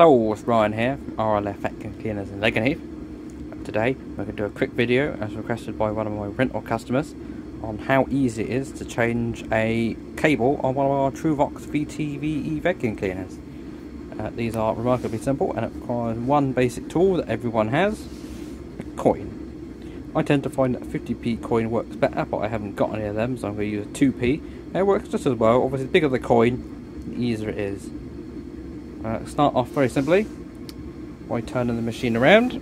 Hello, it's Ryan here from RLF Vacuum Cleaners in Lakenheath. Today we're going to do a quick video as requested by one of my rental customers on how easy it is to change a cable on one of our Truvox VTVe vacuum cleaners. These are remarkably simple and it requires one basic tool that everyone has, a coin. I tend to find that a 50p coin works better, but I haven't got any of them, so I'm going to use a 2p. It works just as well. Obviously the bigger the coin, the easier it is. Start off very simply by turning the machine around,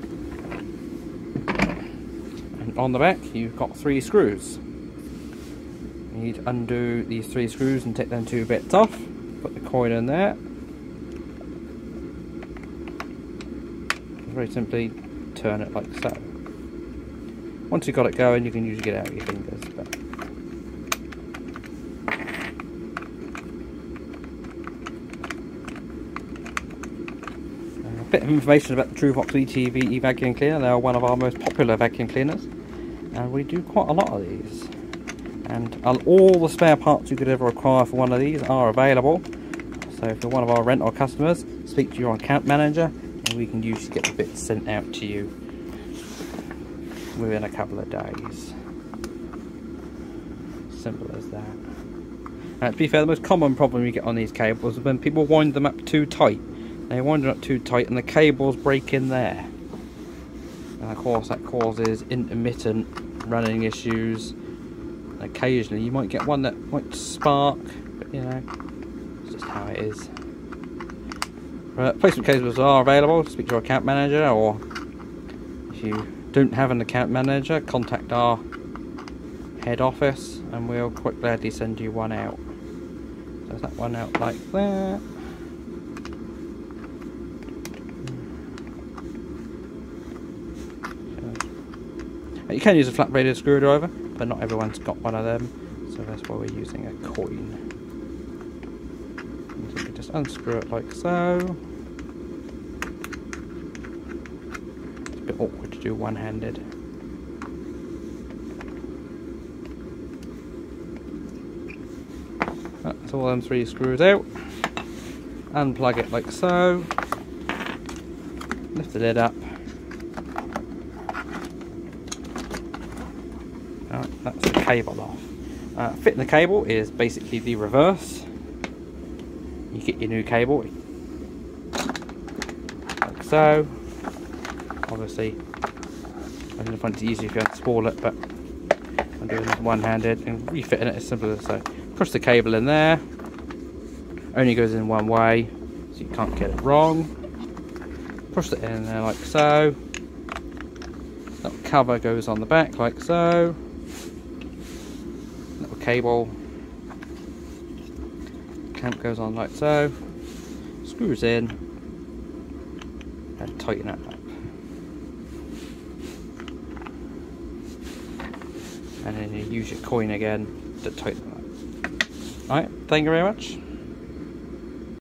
and on the back you've got 3 screws. You need to undo these 3 screws and take them 2 bits off, put the coin in there, very simply turn it like so. Once you've got it going, you can usually get it out of your fingers. A bit of information about the Truvox VTVe vacuum cleaner. They are one of our most popular vacuum cleaners, and we do quite a lot of these. And all the spare parts you could ever require for one of these are available. So if you're one of our rental customers, speak to your account manager, and we can usually get the bits sent out to you within a couple of days. Simple as that. To be fair, the most common problem you get on these cables is when people wind them up too tight. They wind them up too tight and the cables break in there. And of course that causes intermittent running issues. And occasionally you might get one that might spark, but you know, it's just how it is. Replacement cables are available. Speak to your account manager, or if you don't have an account manager, contact our head office and we'll quite gladly send you one out. So there's that one out like that. You can use a flat braided screwdriver, but not everyone's got one of them, so that's why we're using a coin. And so you can just unscrew it like so. It's a bit awkward to do one-handed. That's all them 3 screws out. Unplug it like so. Lift the lid up. That's the cable off. Fitting the cable is basically the reverse. You get your new cable like so. Obviously, I don't find it easy if you have to spool it, but I'm doing this one-handed and refitting it as simple as so. Push the cable in there. Only goes in one way, so you can't get it wrong. Push it in there like so. That cover goes on the back like so. Cable clamp goes on like so, screws in and tighten it up, and then you use your coin again to tighten it up. Alright, thank you very much.